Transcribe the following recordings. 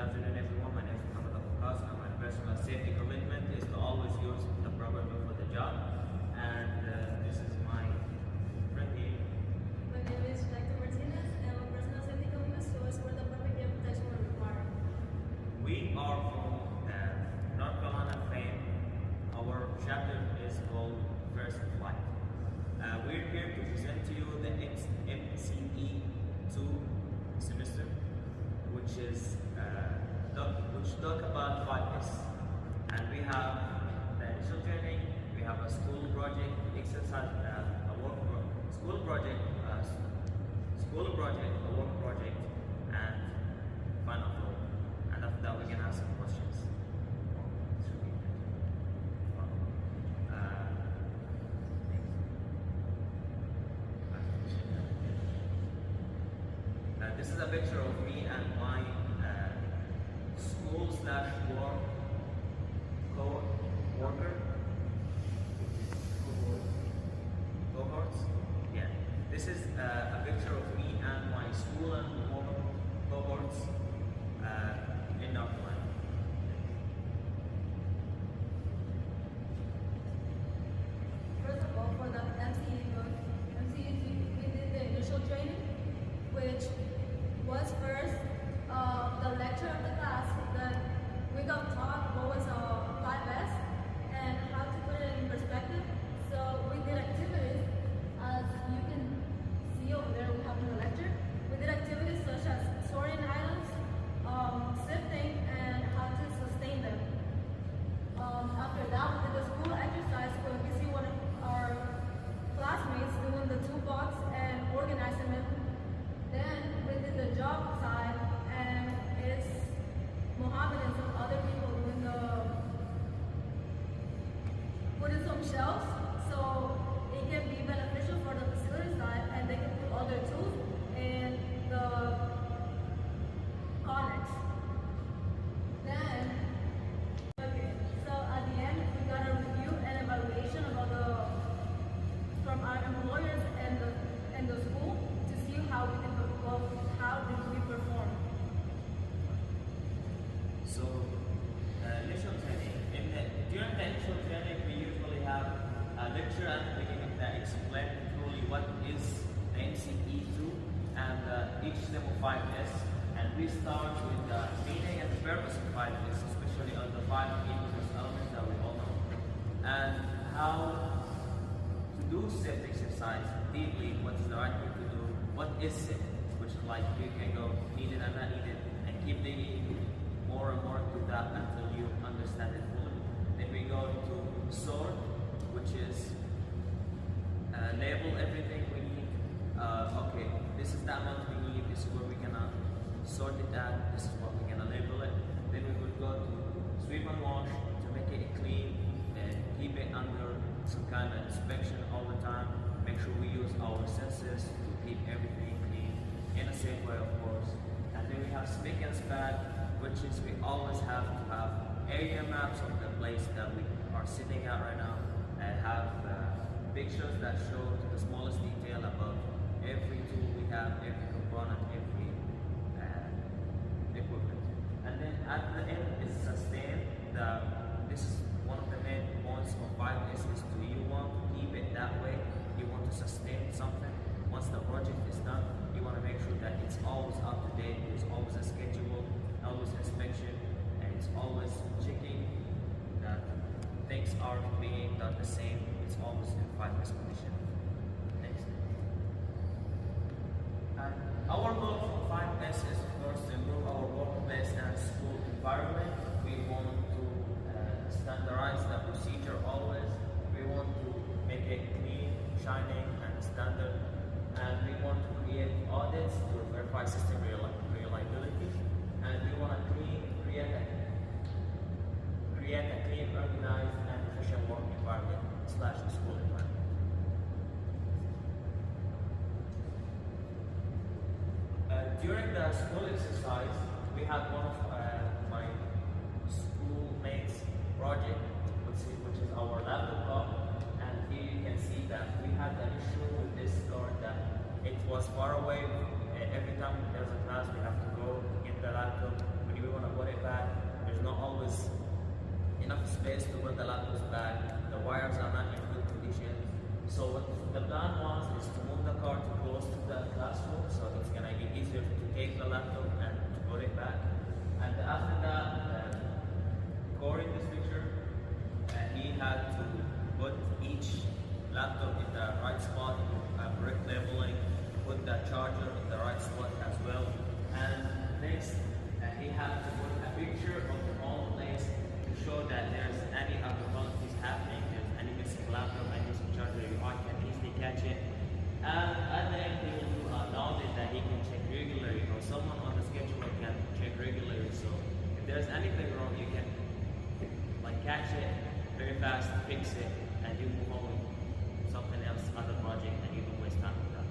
afternoon, everyone. My name is Muhammad Abbas, and my personal safety commitment is to always use the proper tool for the job. And this is my friend here. My name is Dr. Martinez, and my personal safety commitment is to always wear the proper gear protection when required. We are from North Carolina FAME. Our chapter is called First Flight. We're here to present to you the MCE-2 semester, which is talk about 5S. And we have the initial training, we have a school project, exercise, a work school project, a work project, and final flow. And after that, we can ask some questions. This is a picture of me and my school/work co-worker cohorts. Yeah, this is a picture of me and my school and work cohorts in North Carolina. First of all, for the MCE-2, we did the initial training, which was first the lecture of the class that we got taught what was 5S and how to put it in perspective. So we did activities, as you can see over there, we have in the lecture. We did activities such as sorting items, sifting, and how to sustain them. After that, we did the school exercise where we see one of our classmates doing the toolbox and organizing them. Then we did the job side, and it's Mohammed and some other people doing putting some shelves, so it can be beneficial for the facility side, and they can put all their tools in the connects. Then, okay, so at the end, we got a review and evaluation from our employers and the school to see how we did perform. So, initial training. During the initial training, we usually have a lecture at the beginning that explains truly what is the MCE-2 and each step of 5S. And we start with the meaning and the purpose of 5S, especially on the 5 business elements that we all know, and how to do safety exercise deeply. What is the right thing to do? What is safety? Which is like you can go needed and not needed, and keep digging more and more to that until you understand it fully. Then we go to sort, which is label everything we need. Okay, this is the amount we need, this is where we're gonna sort it at, this is what we're gonna label it. Then we would go to sweep and wash to make it clean and keep it under some kind of inspection all the time. Make sure we use our senses to keep everything clean in a safe way, of course. And then we have spick and span, which is we always have to have area maps of the place that we are sitting at right now, and have pictures that show to the smallest detail about every tool we have, every component, every equipment. And then at the end is sustain. This is one of the main points of 5S is to you want to keep it that way. You want to sustain something. Once the project is done, you want to make sure that it's always up to date, there's always a schedule, always inspection, and it's always checking that things are being done the same. It's always in 5S condition. Next. And our goal for 5S is, of course, to improve our workplace and school environment. We want to standardize the procedure always. We want to make it clean, shining, and standard. And we want to create audits to verify system reliability. And we want to create a clean, organized, and efficient work environment / school environment. During the school exercise, we had one of my schoolmates' project, which is our laptop, and here you can see that we had an issue with this door that it was far away. Every time there's a class, we have to go get the laptop. When we we want to put it back, there's not always enough space to put the laptops back. The wires are not in good condition. So what the plan was is to move the car too close to the classroom, so it's gonna be easier to take the laptop and to put it back. And after that, Corey in this picture, he had to put each laptop in the right spot, brick labeling, put the charger in the right spot as well. And next, he had to put a picture of the whole place to show that there's any abnormalities happening, there's any missing laptop, any missing charger, you can easily catch it. And at the end, he will do an audit that he can check regularly, or someone on the schedule can check regularly. So if there's anything wrong, you can catch it very fast, fix it, and you move on with something else, other project, and you don't waste time with that.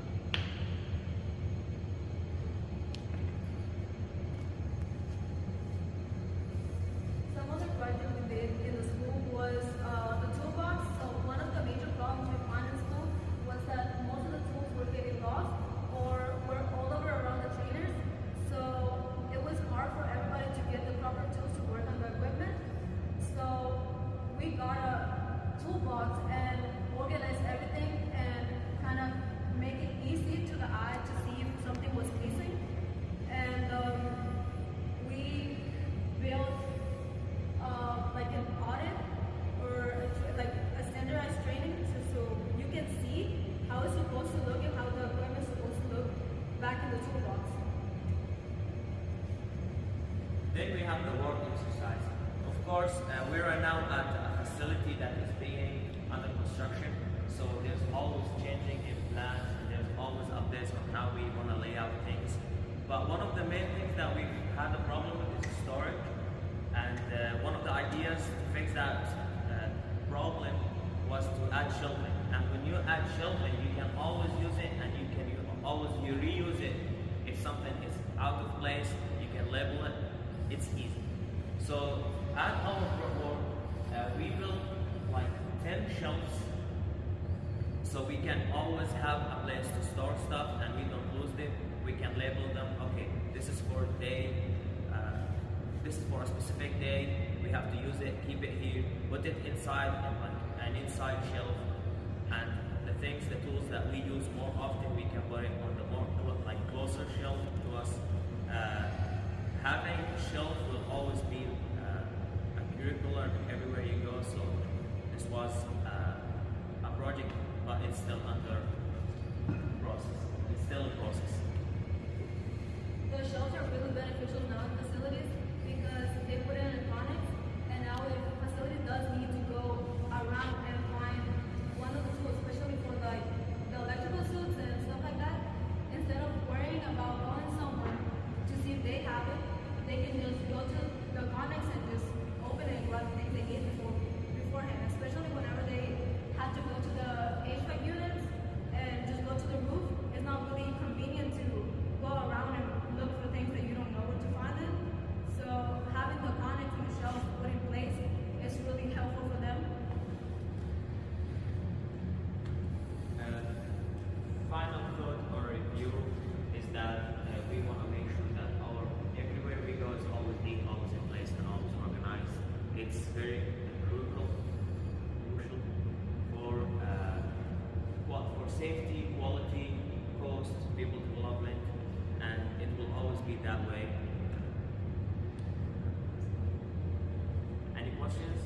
Some other project we did in the school was the toolbox. So one of the major problems we found in school was that most of the tools were getting lost or were all over around the trainers. So it was hard for everybody to get the proper tools to work on the equipment. So we got a toolbox and organized everything and kind of make it easy to the eye to see if something was missing. And we built like an audit or like a standardized training so you can see how it's supposed to look and how the equipment is supposed to look back in the toolbox. Then we have the work exercise. Of course, we are now at a facility that is being under construction, so there's always changing in plans and there's always updates on how we want to lay out things. But one of the main things that we've had a problem with is storage, and one of the ideas to fix that problem was to add shelving. And when you add shelving, you can always use it, and you can always reuse it. If something is out of place, you can label it. It's easy. So at our work, we built like 10 shelves, so we can always have a place to store stuff and we don't lose them. We can label them, okay, this is for a day, this is for a specific day, we have to use it, keep it here, put it inside an inside shelf, and the things, the tools that we use more often, we can put it on the more closer shelf to us. Having a shelf will always be a curriculum everywhere you go, so this was a project, but it's still under process. It's still a process. The shelves are really beneficial now in facilities because they put in electronics, and now if a facility does need to go around and find one of the tools, especially for the electrical suits and stuff like that, instead of worrying about calling someone to see if they have it, they can just go to the Connex and just open it and grab things they need beforehand, especially whenever they had to go to the HVAC units and just go to the roof. It's not really convenient to go around and look for things that you don't know where to find them. So having the Connex and the shelves put in place is really helpful for them. Final thought or review is that we want to make sure that everywhere we go is always neat, always in place, and always organized. It's very crucial for safety, quality, cost, people development, and it will always be that way. Any questions?